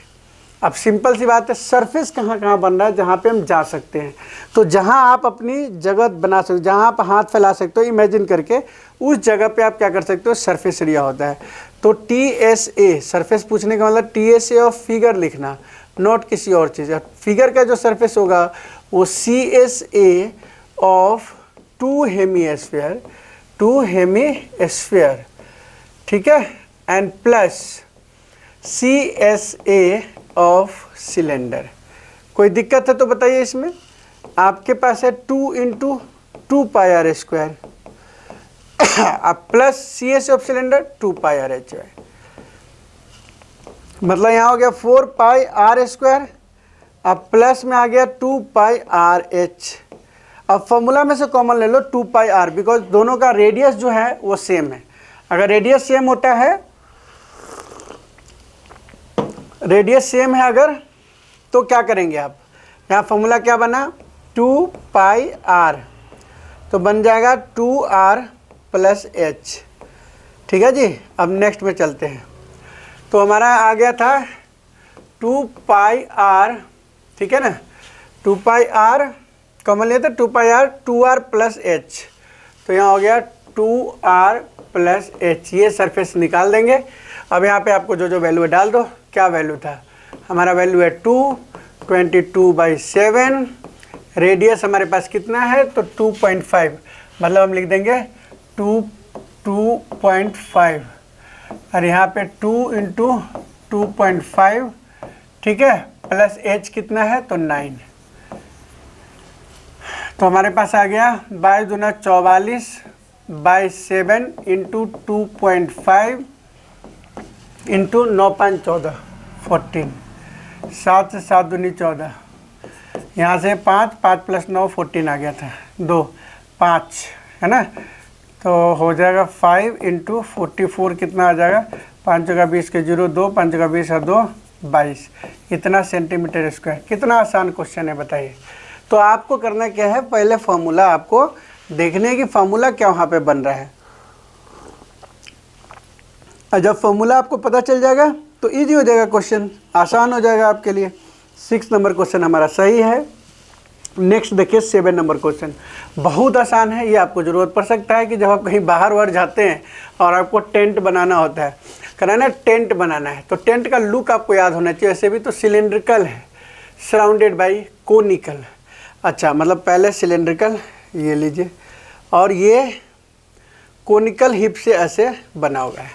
अब सिंपल सी बात है, सरफेस कहाँ कहाँ बन रहा है जहाँ पे हम जा सकते हैं। तो जहाँ आप अपनी जगह बना सकते हो, जहाँ आप हाथ फैला सकते हो इमेजिन करके, उस जगह पे आप क्या कर सकते हो, सरफेस एरिया होता है। तो TSA सरफेस पूछने का मतलब TSA ऑफ फिगर लिखना, नोट किसी और चीज़। फिगर का जो सरफेस होगा वो CSA ऑफ 2 हेमिस्फीयर, ठीक है, and plus CSA of cylinder. कोई दिक्कत है तो बताइए। इसमें आपके पास है 2 × 2πr², अब plus CSA of cylinder 2πrh है, मतलब यहाँ हो गया 4πr², अब प्लस में आ गया 2πrh। अब फॉर्मूला में से कॉमन ले लो 2πr, बिकॉज दोनों का रेडियस जो है वो सेम है। अगर रेडियस सेम होता है, रेडियस सेम है अगर, तो क्या करेंगे आप, यहाँ फॉर्मूला क्या बना 2πr, तो बन जाएगा 2r + h, ठीक है जी। अब नेक्स्ट में चलते हैं। तो हमारा आ गया था 2πr, ठीक है ना, 2πr कॉमन लेते 2πr 2r + h, तो यहाँ हो गया 2r + h। ये सरफेस निकाल देंगे। अब यहाँ पे आपको जो जो वैल्यू है डाल दो। क्या वैल्यू था हमारा, वैल्यू है 2, 22/7 रेडियस हमारे पास कितना है तो 2.5, मतलब हम लिख देंगे 2.5 और यहाँ पे 2 इंटू 2.5, ठीक है, प्लस h कितना है तो 9। तो हमारे पास आ गया 22 दूना 44 बाई 7 इंटू 2.5 इंटू 9 5 14 14, 7 से 7 दूनी 14, यहाँ से 5 5 प्लस 9 14 आ गया था, 2 5 है ना, तो हो जाएगा 5 इंटू 44 कितना आ जाएगा, 5 जगह 20 के 0 2, 5 जगह 20 है 2 22, इतना सेंटीमीटर स्क्वायर। कितना आसान क्वेश्चन है बताइए। तो आपको करना क्या है, पहले फार्मूला आपको देखने की फार्मूला क्या वहाँ पे बन रहा है, और जब फार्मूला आपको पता चल जाएगा तो इजी हो जाएगा, क्वेश्चन आसान हो जाएगा आपके लिए। 6 नंबर क्वेश्चन हमारा सही है। नेक्स्ट देखिए 7 नंबर क्वेश्चन, बहुत आसान है, ये आपको ज़रूरत पड़ सकता है कि जब आप कहीं बाहर वाहर जाते हैं और आपको टेंट बनाना होता है, कराना टेंट बनाना है, तो टेंट का लुक आपको याद होना चाहिए। वैसे भी तो सिलेंड्रिकल है, सराउंडेड बाई कोनिकल। अच्छा, मतलब पहले सिलेंड्रिकल ये लीजिए, और ये कोनिकल हिप से ऐसे बना हुआ है।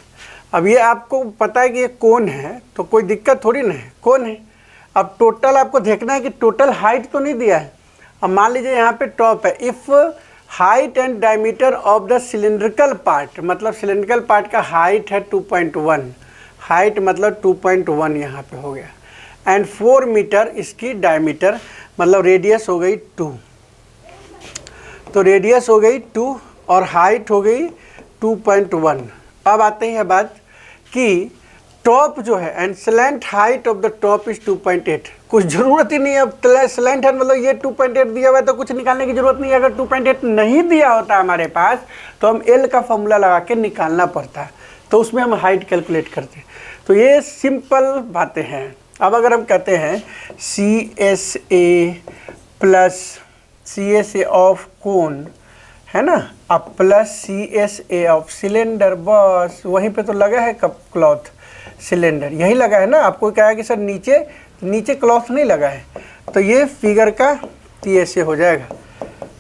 अब ये आपको पता है कि ये कोन है, तो कोई दिक्कत थोड़ी ना है, कोन है। अब टोटल आपको देखना है कि टोटल हाइट तो नहीं दिया है। अब मान लीजिए यहाँ पे टॉप है, if height and diameter of the cylindrical part, मतलब सिलेंड्रिकल पार्ट का हाइट है 2.1, हाइट मतलब 2.1 यहाँ पे हो गया, एंड 4 मीटर इसकी डायमीटर, मतलब रेडियस हो गई 2, तो रेडियस हो गई 2 और हाइट हो गई 2.1। अब आते हैं बात कि टॉप जो है, and slant height of the top is 2.8, कुछ ज़रूरत ही नहीं है। अब स्लैंट है मतलब ये 2.8 दिया हुआ है तो कुछ निकालने की ज़रूरत नहीं है। अगर 2.8 नहीं दिया होता हमारे पास तो हम एल का फॉर्मूला लगा के निकालना पड़ता, तो उसमें हम हाइट कैलकुलेट करते। तो ये सिंपल बातें हैं। अब अगर हम कहते हैं CSA plus CSA of cone है ना, अब प्लस CSA ऑफ सिलेंडर, बस वहीं पे तो लगा है कप क्लॉथ सिलेंडर, यही लगा है ना। आपको क्या है कि सर नीचे क्लॉथ नहीं लगा है, तो ये फिगर का TSA हो जाएगा,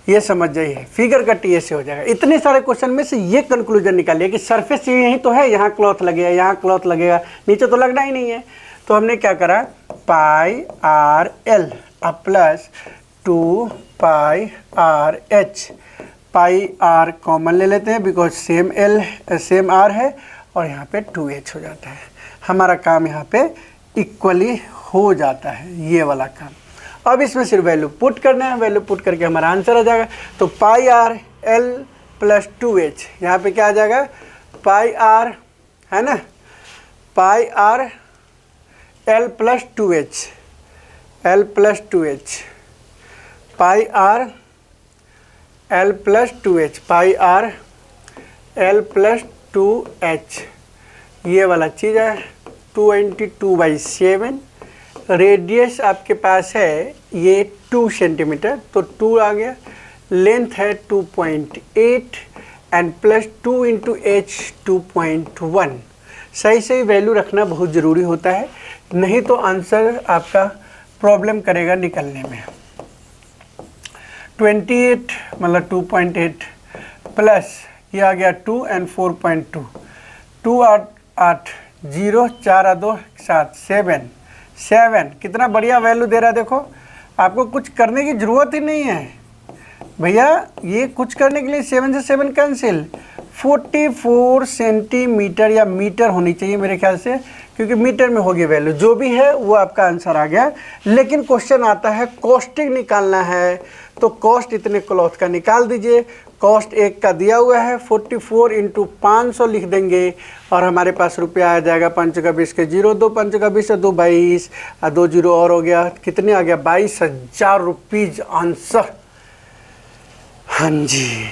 ये समझ जाइए, फिगर का TSA हो जाएगा। इतने सारे क्वेश्चन में से ये कंक्लूजन निकालिए कि सरफेस यही तो है, यहाँ क्लॉथ लगेगा, यहाँ क्लॉथ लगेगा, नीचे तो लगना ही नहीं है। तो हमने क्या करा, पाई आर एल अब plus 2 pi R H, pi R common ले लेते हैं बिकॉज सेम आर है, और यहाँ पे 2h हो जाता है। हमारा काम यहाँ पे इक्वली हो जाता है, ये वाला काम। अब इसमें सिर्फ वैल्यू पुट करना है, वैल्यू पुट करके हमारा आंसर आ जाएगा। तो पाई आर एल प्लस 2h, यहाँ पे क्या आ जाएगा, पाई आर है ना, pi R L plus 2h, L plus 2h, pi R L plus 2h, pi R L plus 2h, ये वाला चीज़ है। 22/7 रेडियस आपके पास है ये 2 सेंटीमीटर, तो 2 आ गया, लेंथ है 2.8 एंड प्लस 2 इंटू h 2.1। सही सही वैल्यू रखना बहुत ज़रूरी होता है, नहीं तो आंसर आपका प्रॉब्लम करेगा निकलने में। 28 मतलब 2.8 प्लस ये आ गया 2 एंड 4.2, 2 8 8 0 4 2 7 7, कितना बढ़िया वैल्यू दे रहा है। देखो आपको कुछ करने की ज़रूरत ही नहीं है भैया, ये कुछ करने के लिए 7 से 7 कैंसिल, 44 सेंटीमीटर या मीटर होनी चाहिए मेरे ख्याल से, क्योंकि मीटर में होगी वैल्यू, जो भी है वो आपका आंसर आ गया। लेकिन क्वेश्चन आता है कॉस्टिंग निकालना है, तो कॉस्ट इतने क्लॉथ का निकाल दीजिए। कॉस्ट एक का दिया हुआ है 44 इंटू 500 लिख देंगे, और हमारे पास रुपया आ जाएगा 5 का 20 के 0 2, 5 का 20 2 22, 2 0 और हो गया, कितने आ गया 22,000 रुपीज़ आंसर। हाँ जी,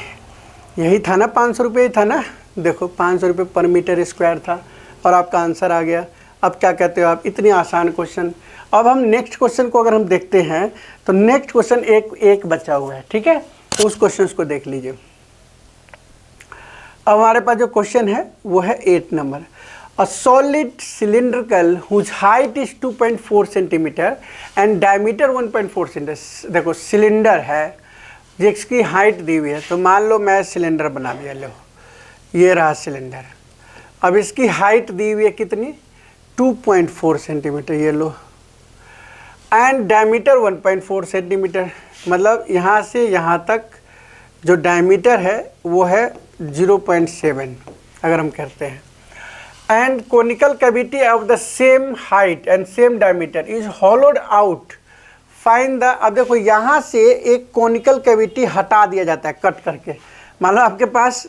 यही था ना, 500 रुपये ही था ना। देखो 500 रुपये पर मीटर स्क्वायर था और आपका आंसर आ गया। अब क्या कहते हो आप, इतनी आसान क्वेश्चन। अब हम नेक्स्ट क्वेश्चन को अगर हम देखते हैं तो नेक्स्ट क्वेश्चन एक बचा हुआ है, ठीक है, तो उस क्वेश्चन को देख लीजिए। अब हमारे पास जो क्वेश्चन है वो है 8 number, A solid cylindrical whose height is 2.4 centimetre and diameter 1.4 centimetre. देखो सिलेंडर है जिसकी हाइट दी हुई है, तो मान लो मैं सिलेंडर बना लिया, लो ये रहा सिलेंडर। अब इसकी हाइट दी हुई है कितनी, 2.4 सेंटीमीटर, ये लो, एंड डायमीटर 1.4 सेंटीमीटर, मतलब यहाँ से यहाँ तक जो डायमीटर है वो है 0.7 अगर हम करते हैं। And conical cavity of the same height and same diameter is होलोड out, find the. अब देखो यहाँ से एक कोनिकल कैविटी हटा दिया जाता है कट करके। मान लो आपके पास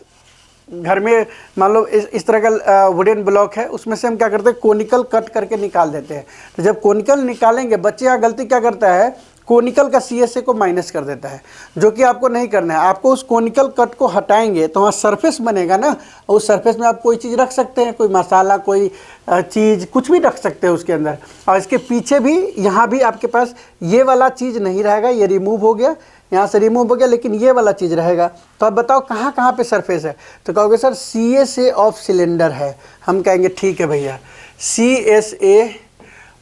घर में मान लो इस तरह का वुडन ब्लॉक है, उसमें से हम क्या करते हैं, कोनिकल कट करके निकाल देते हैं। तो जब कोनिकल निकालेंगे, बच्चे यहाँ गलती क्या करता है, कोनिकल का CSA को माइनस कर देता है, जो कि आपको नहीं करना है। आपको उस कोनिकल कट को हटाएंगे तो वहाँ सरफेस बनेगा ना, और उस सरफेस में आप कोई चीज़ रख सकते हैं, कोई मसाला, कोई चीज़, कुछ भी रख सकते हैं उसके अंदर। और इसके पीछे भी, यहाँ भी आपके पास ये वाला चीज़ नहीं रहेगा, ये रिमूव हो गया, यहाँ से रिमूव हो गया, लेकिन ये वाला चीज़ रहेगा। तो अब बताओ कहाँ कहाँ पे सरफेस है, तो कहोगे सर CSA ऑफ सिलेंडर है। हम कहेंगे ठीक है भैया, CSA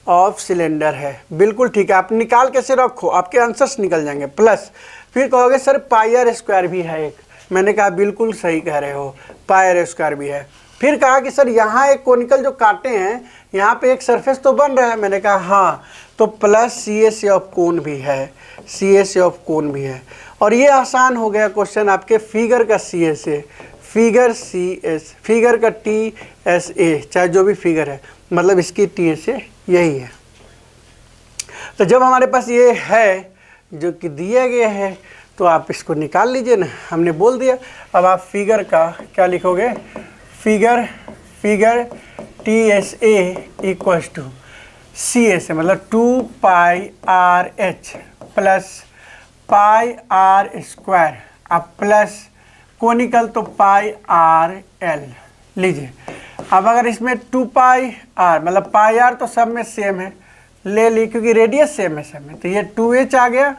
ऑफ सिलेंडर है, बिल्कुल ठीक है। आप निकाल कैसे रखो, आपके आंसर्स निकल जाएंगे। प्लस फिर कहोगे सर πr² भी है एक, मैंने कहा बिल्कुल सही कह रहे हो, πr² भी है। फिर कहा कि सर यहाँ एक कोनिकल जो काटे हैं, यहाँ पे एक सरफेस तो बन रहा है, मैंने कहा हाँ, तो प्लस CSA ऑफ कोन भी है, CSA ऑफ कोन भी है। और ये आसान हो गया क्वेश्चन आपके फिगर का CSA, फिगर का TSA, चाहे जो भी फिगर है, मतलब इसकी TSA यही है। तो जब हमारे पास ये है जो कि दिया गया है, तो आप इसको निकाल लीजिए ना, हमने बोल दिया। अब आप फिगर का क्या लिखोगे, figure TSA equals to CSA, मतलब 2πRH प्लस πr², अब प्लस कोनिकल तो πRL लीजिए। अब अगर इसमें 2πr, मतलब πr तो सब में सेम है, ले ली क्योंकि रेडियस सेम है सब में, तो ये 2h आ गया,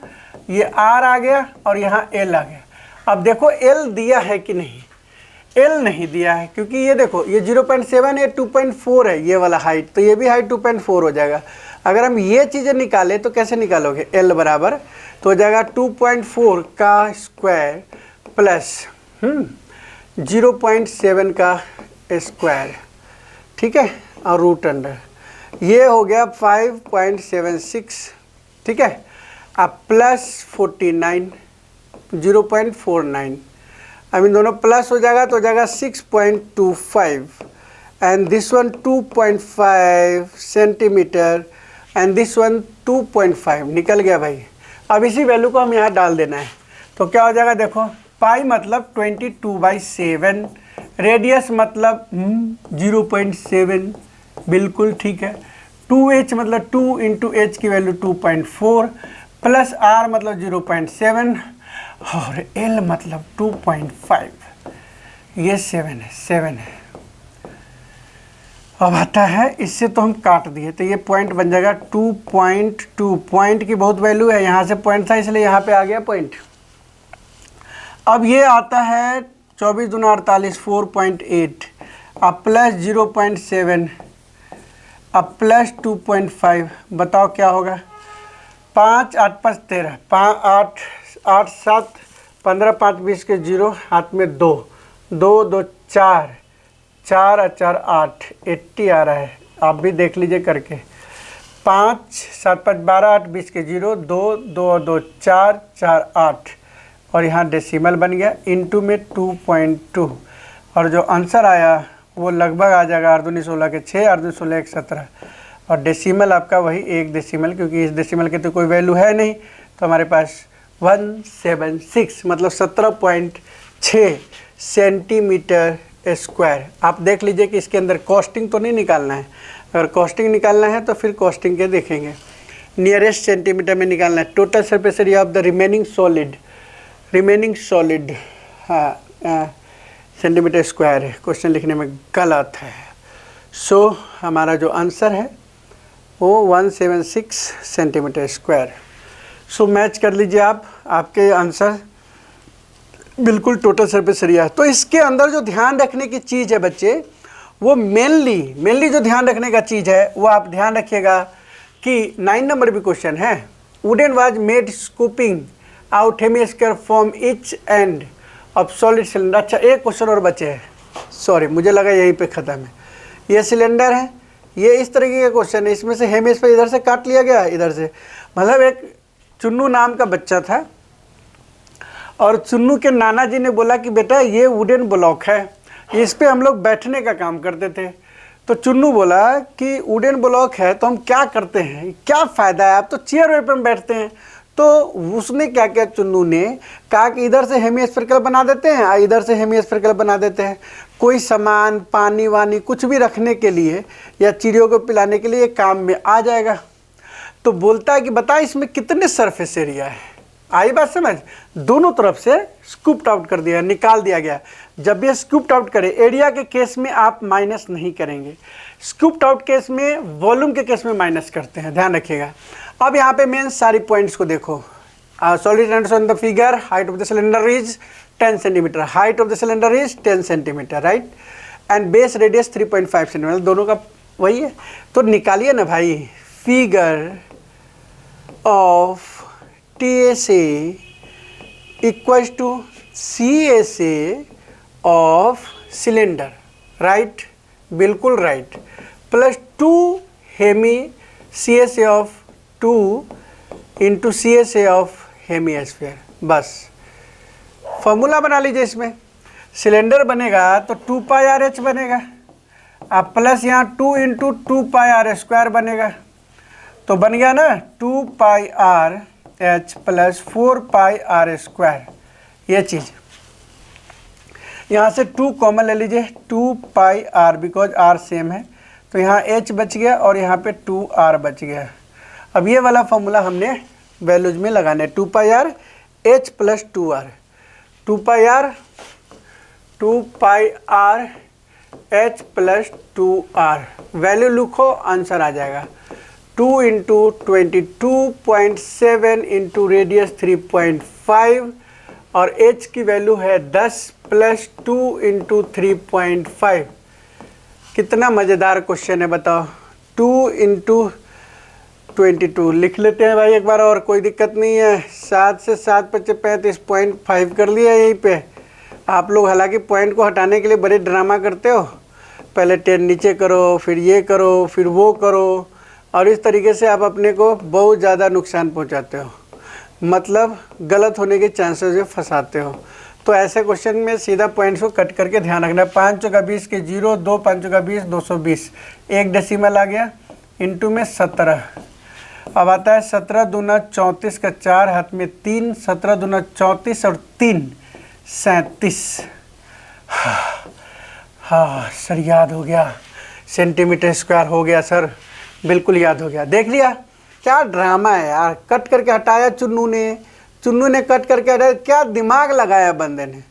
ये r आ गया, और यहाँ l आ गया। अब देखो l दिया है कि नहीं, l नहीं दिया है, क्योंकि ये देखो ये 0.7 है, 2.4 है ये वाला हाइट, तो ये भी हाइट 2.4 हो जाएगा। अगर हम ये चीज़ें निकालें तो कैसे निकालोगे, l बराबर तो हो जाएगा 2.4 का स्क्वायर प्लस 0.7 का स्क्वायर, ठीक है, और रूट अंडर, ये हो गया 5.76, ठीक है। अब प्लस 49, 0.49, अब इन दोनों प्लस हो जाएगा तो हो जाएगा 6.25, and this one 2.5 centimetre, and this one 2.5, निकल गया भाई। अब इसी वैल्यू को हम यहाँ डाल देना है, तो क्या हो जाएगा, देखो पाई मतलब 22/7, रेडियस मतलब 0.7, बिल्कुल ठीक है। 2h मतलब 2 × h की वैल्यू 2.4, प्लस r मतलब 0.7, और l मतलब 2.5, ये 7 है। अब आता है, इससे तो हम काट दिए, तो ये पॉइंट बन जाएगा 2.2, पॉइंट की बहुत वैल्यू है, यहाँ से पॉइंट था इसलिए यहाँ पे आ गया पॉइंट। अब ये आता है 24 दूना 48, 4.8, अब प्लस 0.7, अब प्लस 2.5, बताओ क्या होगा, 5 8 5 13, 8 8 7 15 5 20 के 0, हाथ में 2 2 2 4 4 4 8, 80 आ रहा है, आप भी देख लीजिए करके। 5 7 5 12 8 20 के 0, 2 2 2 4 4 8, और यहाँ डेसिमल बन गया, इनटू में 2.2, और जो आंसर आया वो लगभग आ जाएगा 8 दूनी 16 के 6, 8 दूनी 16 के 17, और डेसिमल आपका वही 1 डेसिमल, क्योंकि इस डेसिमल के तो कोई वैल्यू है नहीं, तो हमारे पास 176 मतलब 17.6 सेंटीमीटर स्क्वायर। आप देख लीजिए कि इसके अंदर कॉस्टिंग तो नहीं निकालना है, अगर कॉस्टिंग निकालना है तो फिर कॉस्टिंग के देखेंगे, नियरेस्ट सेंटीमीटर में निकालना है। Total surface area of the remaining solid हाँ सेंटीमीटर स्क्वायर है, क्वेश्चन लिखने में गलत है। सो हमारा जो आंसर है वो 176 सेंटीमीटर स्क्वायर। सो मैच कर लीजिए आप, आपके आंसर बिल्कुल टोटल सरफेस एरिया है। तो इसके अंदर जो ध्यान रखने की चीज़ है बच्चे, वो मेनली जो ध्यान रखने का चीज़ है वो आप ध्यान रखिएगा कि 9 नंबर भी क्वेश्चन है। Wooden was made scooping out hemisphere from each end of solid cylinder. अच्छा, एक क्वेश्चन और बचे हैं, सॉरी मुझे लगा यहीं पे ख़त्म है। ये सिलेंडर है, ये इस तरीके का क्वेश्चन है, इसमें से हेमिस्फीयर इधर से काट लिया गया, इधर से, मतलब एक चुन्नू नाम का बच्चा था और चुन्नू के नाना जी ने बोला कि बेटा ये वुडन ब्लॉक है, इस पे हम लोग बैठने का काम करते थे। तो चुन्नू बोला कि वुडन ब्लॉक है तो हम क्या करते हैं, क्या फ़ायदा है, आप तो चेयर पे हम बैठते हैं। तो उसने क्या किया, चुन्नू ने कहा कि इधर से हेमिस्फेरिकल बना देते हैं और इधर से हेमिस्फेरिकल बना देते हैं, कोई सामान पानी वानी कुछ भी रखने के लिए या चिड़ियों को पिलाने के लिए काम में आ जाएगा। तो बोलता है कि बता इसमें कितने सरफेस एरिया है। आई बात समझ, दोनों तरफ से स्कूप्ड आउट कर दिया, निकाल दिया गया। जब ये स्कूप्ड आउट करे, एरिया के केस में आप माइनस नहीं करेंगे, स्कूप्ड आउट केस में, वॉल्यूम के केस में माइनस करते हैं, ध्यान रखिएगा। अब यहाँ पे मेन सारी पॉइंट्स को देखो। Solid and on the figure, height of the cylinder is 10 centimetre, height of the cylinder is 10 centimetre, right, and base radius 3.5 centimetre, दोनों का वही है। तो निकालिए ना भाई, figure of TSA equals to CSA of cylinder, right, बिल्कुल right, plus 2 hemi CSA of 2 into CSA of hemisphere. बस फॉर्मूला बना लीजिए, इसमें सिलेंडर बनेगा तो 2 पाई आर एच बनेगा, अब प्लस यहाँ 2 इंटू 2 पाई आर स्क्वायर बनेगा, तो बन गया ना 2 pi R H plus 4 pi R square. ये चीज़ यहाँ से 2 कॉमन ले लीजिए, 2 pi R, because R same है, तो यहाँ h बच गया और यहाँ पे 2r बच गया। अब ये वाला फॉर्मूला हमने वैल्यूज में लगाना है, 2 pi R H plus 2r, 2 pi R H plus 2r, value लिखो, आंसर आ जाएगा 2 इंटू 22.7 इंटू रेडियस 3.5 और h की वैल्यू है 10 प्लस 2 इंटू 3.5। कितना मज़ेदार क्वेश्चन है बताओ। 2 इंटू 22 लिख लेते हैं भाई एक बार, और कोई दिक्कत नहीं है। 7 से 7 × 35.5 कर लिया यहीं पे। आप लोग हालांकि पॉइंट को हटाने के लिए बड़े ड्रामा करते हो, पहले 10 नीचे करो, फिर ये करो, फिर वो करो, और इस तरीके से आप अपने को बहुत ज़्यादा नुकसान पहुंचाते हो, मतलब गलत होने के चांसेस में फंसाते हो। तो ऐसे क्वेश्चन में सीधा पॉइंट्स को कट करके ध्यान रखना है। 5 चौका 20 के 0, 2 5 चौका 20, 220, एक डेसिमल आ गया, इंटू में 17। अब आता है 17 दूना 34 का 4 हाथ में 3, 17 दूना 34 और 3 37। हाँ सर, याद हो गया, सेंटीमीटर स्क्वायर हो गया सर, बिल्कुल याद हो गया। देख लिया, क्या ड्रामा है यार, कट करके हटाया चुन्नू ने कट करके हटाया, क्या दिमाग लगाया बंदे ने।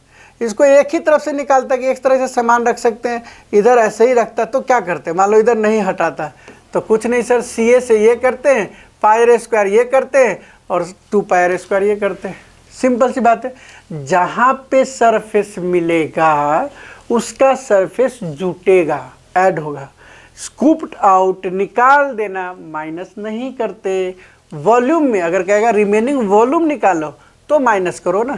इसको एक ही तरफ से निकालता कि एक तरह से सामान रख सकते हैं, इधर ऐसे ही रखता तो क्या करते, मान लो इधर नहीं हटाता तो कुछ नहीं सर, CA से ये करते हैं, पाई आर स्क्वायर ये करते हैं और 2 पाई आर स्क्वायर ये करते हैं। सिंपल सी बात है, जहाँ पे सरफेस मिलेगा उसका सरफेस जुटेगा, ऐड होगा। स्कूप्ड आउट निकाल देना, माइनस नहीं करते। वॉल्यूम में अगर कहेगा रिमेनिंग वॉल्यूम निकालो तो माइनस करो ना।